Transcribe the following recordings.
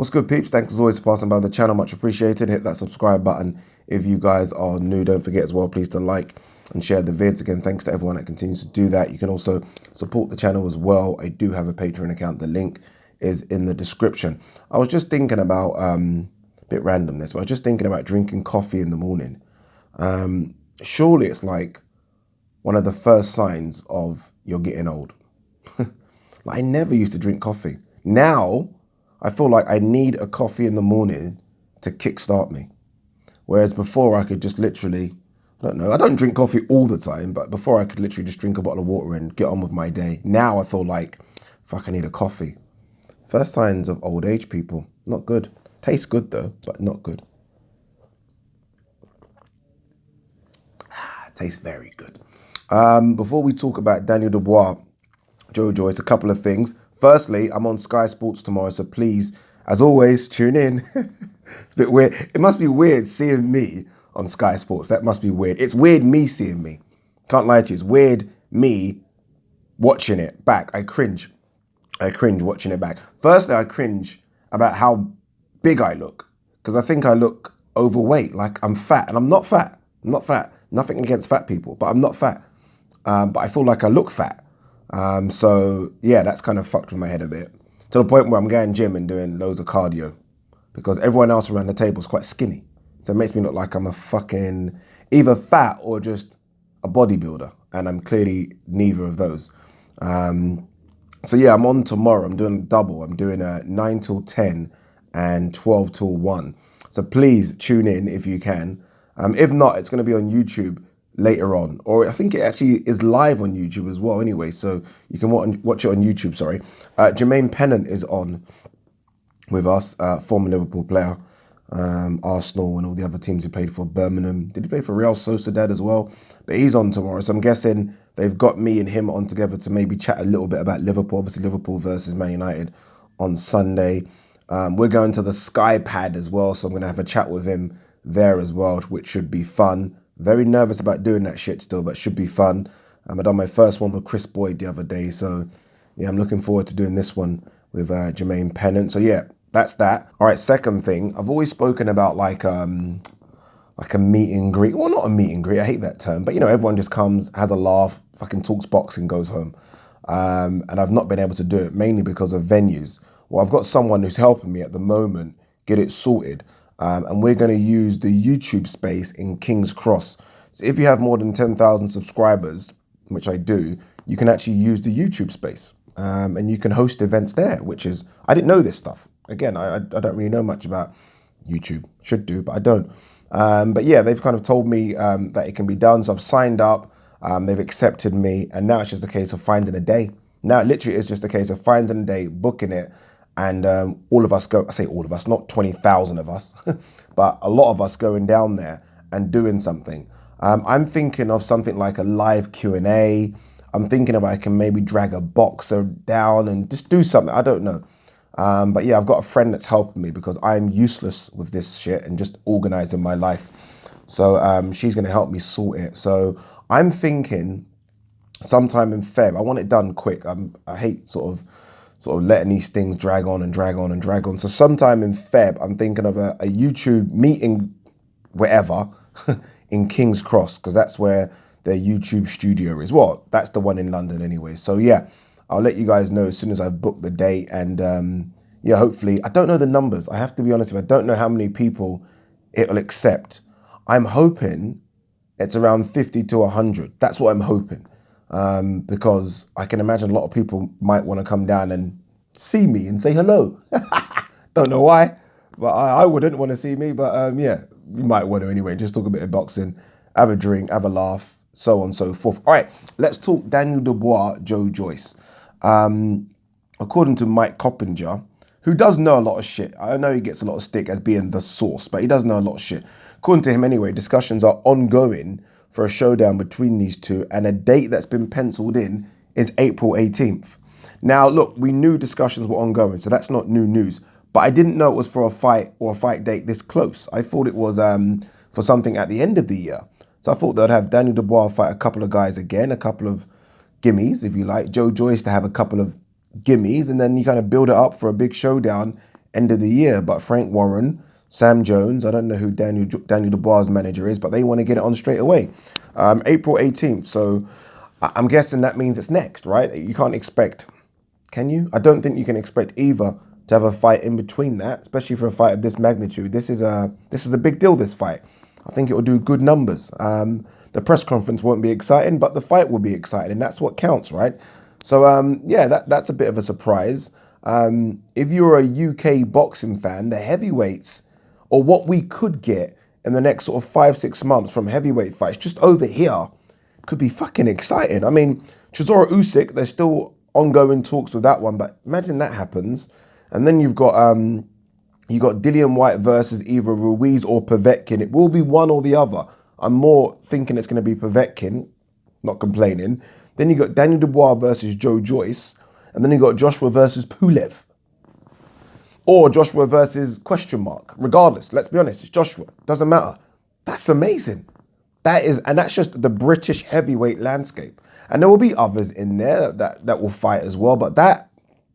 What's good, peeps? Thanks as always for passing by the channel. Much appreciated. Hit that subscribe button if you guys are new. Don't forget as well, please, to like and share the vids. Again, thanks to everyone that continues to do that. You can also support the channel as well. I do have a Patreon account. The link is in the description. I was just thinking about, a bit random this, but I was just thinking about drinking coffee in the morning. Surely it's like one of the first signs of you're getting old. Like, I never used to drink coffee. Now, I feel like I need a coffee in the morning to kickstart me. Whereas before I could just literally, I don't know, I don't drink coffee all the time, but before I could literally just drink a bottle of water and get on with my day. Now I feel like, fuck, I need a coffee. First signs of old age, people. Not good. Tastes good though, but not good. Tastes very good. Before we talk about Daniel Dubois, Joyce, a couple of things. Firstly, I'm on Sky Sports tomorrow, so please, as always, tune in. It's a bit weird. It must be weird seeing me on Sky Sports. That must be weird. It's weird me seeing me. Can't lie to you. It's weird me watching it back. I cringe. Watching it back. Firstly, I cringe about how big I look, because I think I look overweight, like I'm fat, and I'm not fat. I'm not fat. Nothing against fat people, but I'm not fat. But I feel like I look fat. So yeah, that's kind of fucked with my head a bit, to the point where I'm going gym and doing loads of cardio because everyone else around the table is quite skinny. So it makes me look like I'm a fucking either fat or just a bodybuilder, and I'm clearly neither of those. So yeah, I'm on tomorrow. I'm doing a double. I'm doing a 9 till 10 and 12 till 1. So please tune in if you can. If not, it's going to be on YouTube later on, or I think it actually is live on YouTube as well anyway, so you can watch it on YouTube, sorry. Jermaine Pennant is on with us, former Liverpool player, Arsenal and all the other teams he played for, Birmingham. Did he play for Real Sociedad as well? But he's on tomorrow, so I'm guessing they've got me and him on together to maybe chat a little bit about Liverpool, obviously Liverpool versus Man United on Sunday. We're going to the Sky Pad as well, so I'm going to have a chat with him there as well, which should be fun. Very nervous about doing that shit still, but should be fun. I done my first one with Chris Boyd the other day, so yeah, I'm looking forward to doing this one with Jermaine Pennant. So yeah, that's that. All right, second thing, I've always spoken about like a meet and greet. Well, not a meet and greet, I hate that term, but you know, everyone just comes, has a laugh, fucking talks boxing, goes home. And I've not been able to do it mainly because of venues. Well, I've got someone who's helping me at the moment get it sorted. And we're going to use the YouTube space in King's Cross. So if you have more than 10,000 subscribers, which I do, you can actually use the YouTube space. And you can host events there, which is, I didn't know this stuff. Again, I don't really know much about YouTube. Should do, but I don't. But yeah, they've kind of told me that it can be done. So I've signed up, they've accepted me, and now it's just a case of finding a day. Now, literally, it's just a case of finding a day, booking it, and all of us go, I say all of us, not 20,000 of us, but a lot of us going down there and doing something. I'm thinking of something like a live Q&A. I'm thinking of I can maybe drag a boxer down and just do something. I don't know. But yeah, I've got a friend that's helping me because I'm useless with this shit and just organizing my life. So she's going to help me sort it. So I'm thinking sometime in Feb. I want it done quick. I hate sort of letting these things drag on and drag on and drag on. So sometime in Feb, I'm thinking of a YouTube meeting, wherever, in King's Cross, because that's where their YouTube studio is. Well, that's the one in London anyway. So yeah, I'll let you guys know as soon as I've booked the date. And yeah, hopefully, I don't know the numbers. I have to be honest with you, I don't know how many people it'll accept. I'm hoping it's around 50 to 100. That's what I'm hoping. Because I can imagine a lot of people might want to come down and see me and say hello. Don't know why, but I wouldn't want to see me. But yeah, you might want to anyway. Just talk a bit of boxing, have a drink, have a laugh, so on and so forth. All right, let's talk Daniel Dubois, Joyce. According to Mike Coppinger, who does know a lot of shit. I know he gets a lot of stick as being the source, but he does know a lot of shit. According to him anyway, discussions are ongoing for a showdown between these two, and a date that's been penciled in is April 18th. Now, look, we knew discussions were ongoing, so that's not new news, but I didn't know it was for a fight or a fight date this close. I thought it was for something at the end of the year. So I thought they'd have Daniel Dubois fight a couple of guys again, a couple of gimmies, if you like, Joyce to have a couple of gimmies, and then you kind of build it up for a big showdown end of the year. But Frank Warren, Sam Jones, I don't know who Daniel Dubois' manager is, but they want to get it on straight away. April 18th. So I'm guessing that means it's next, right? You can't expect, can you? I don't think you can expect either to have a fight in between that, especially for a fight of this magnitude. This is a big deal, this fight. I think it will do good numbers. The press conference won't be exciting, but the fight will be exciting, and that's what counts, right? So, yeah, that's a bit of a surprise. If you're a UK boxing fan, the heavyweights, or what we could get in the next sort of 5-6 months from heavyweight fights just over here, could be fucking exciting. I mean, Chisora Usyk, there's still ongoing talks with that one, but imagine that happens. And then you've got Dillian White versus either Ruiz or Povetkin. It will be one or the other. I'm more thinking it's going to be Povetkin, not complaining. Then you got Daniel Dubois versus Joyce. And then you got Joshua versus Pulev. Or Joshua versus question mark. Regardless, let's be honest, it's Joshua. Doesn't matter. That's amazing. And that's just the British heavyweight landscape. And there will be others in there that will fight as well. But that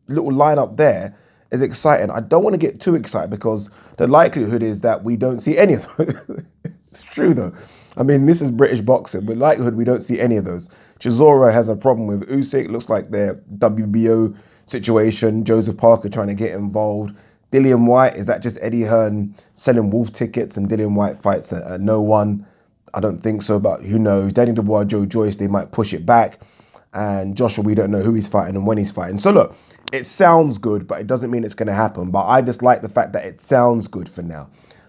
little lineup there is exciting. I don't want to get too excited because the likelihood is that we don't see any of those. It's true though. I mean, this is British boxing. With likelihood, we don't see any of those. Chisora has a problem with Usyk. Looks like their WBO situation. Joseph Parker trying to get involved. Dillian White, is that just Eddie Hearn selling wolf tickets and Dillian White fights no one? I don't think so, but who knows? Daniel Dubois, Joyce, they might push it back. And Joshua, we don't know who he's fighting and when he's fighting. So look, it sounds good, but it doesn't mean it's going to happen. But I just like the fact that it sounds good for now.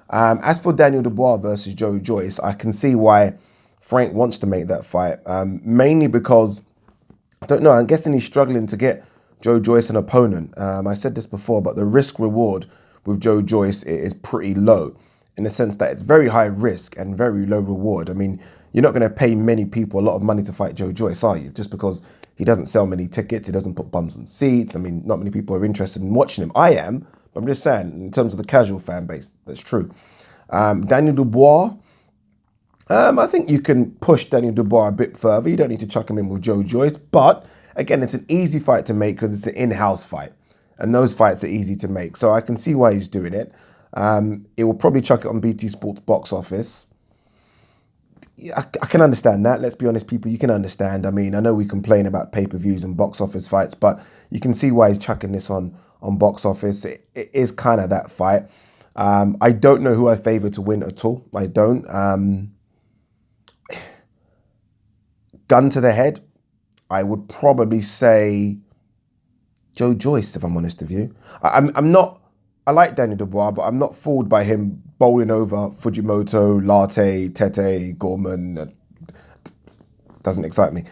As for Daniel Dubois versus Joyce, I can see why Frank wants to make that fight. Mainly because, I don't know, I'm guessing he's struggling to get Joyce an opponent. I said this before, but the risk reward with Joyce is pretty low in the sense that it's very high risk and very low reward. I mean, you're not going to pay many people a lot of money to fight Joyce, are you? Just because he doesn't sell many tickets, he doesn't put bums on seats. I mean, not many people are interested in watching him. I am, but I'm just saying, in terms of the casual fan base, that's true. Daniel Dubois, I think you can push Daniel Dubois a bit further. You don't need to chuck him in with Joyce. But, again, it's an easy fight to make because it's an in-house fight. And those fights are easy to make. So I can see why he's doing it. It will probably chuck it on BT Sports box office. I can understand that. Let's be honest, people, you can understand. I mean, I know we complain about pay-per-views and box office fights, but you can see why he's chucking this on box office. It is kind of that fight. I don't know who I favour to win at all. I don't. Gun to the head, I would probably say Joyce, if I'm honest with you. I'm not... I like Daniel Dubois, but I'm not fooled by him bowling over Fujimoto, Latte, Tete, Gorman. Doesn't excite me.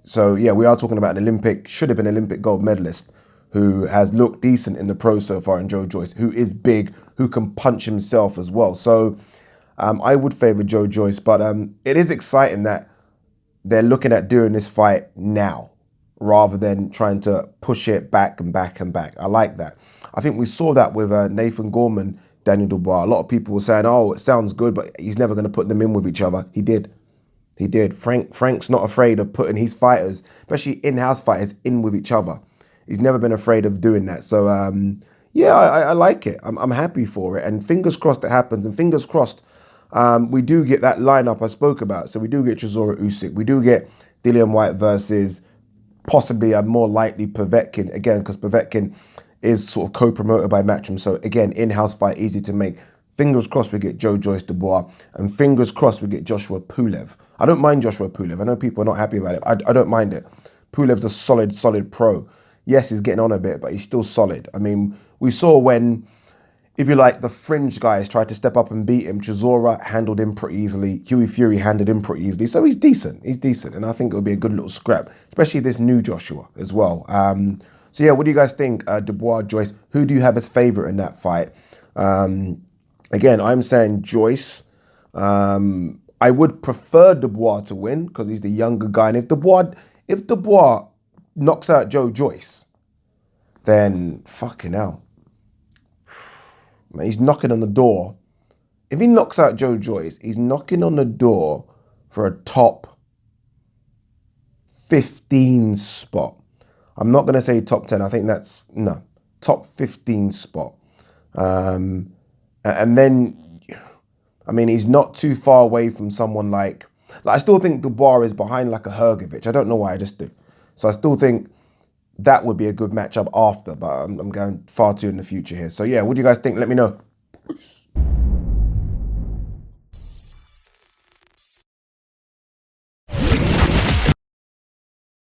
So, yeah, we are talking about an should have been Olympic gold medalist who has looked decent in the pros so far in Joyce, who is big, who can punch himself as well. So I would favour Joyce, but it is exciting that they're looking at doing this fight now rather than trying to push it back and back and back. I like that. I think we saw that with Nathan Gorman, Daniel Dubois. A lot of people were saying, oh, it sounds good, but he's never going to put them in with each other. He did. He did. Frank's not afraid of putting his fighters, especially in-house fighters, in with each other. He's never been afraid of doing that. So, yeah, I like it. I'm happy for it. And fingers crossed it happens. And fingers crossed we do get that lineup I spoke about. So we do get Chisora Usyk. We do get Dillian White versus possibly a more likely Povetkin. Again, because Povetkin is sort of co-promoted by Matchroom. So again, in-house fight, easy to make. Fingers crossed we get Joyce Dubois. And fingers crossed we get Joshua Pulev. I don't mind Joshua Pulev. I know people are not happy about it. I don't mind it. Pulev's a solid pro. Yes, he's getting on a bit, but he's still solid. I mean, we saw when, if you like, the fringe guys tried to step up and beat him. Chisora handled him pretty easily. Huey Fury handled him pretty easily. So he's decent. He's decent. And I think it'll be a good little scrap, especially this new Joshua as well. So, yeah, what do you guys think? Dubois, Joyce, who do you have as favourite in that fight? Again, I'm saying Joyce. I would prefer Dubois to win because he's the younger guy. And if Dubois knocks out Joyce, then fucking hell. Man, he's knocking on the door. If he knocks out Joyce, he's knocking on the door for a top 15 spot. I'm not going to say top 10. I think that's, no. top 15 spot. And then, I mean, he's not too far away from someone like I still think Dubois is behind like a Hergovic. I don't know why, I just do. So I still think that would be a good matchup after, but I'm going far too in the future here. So yeah, what do you guys think? Let me know.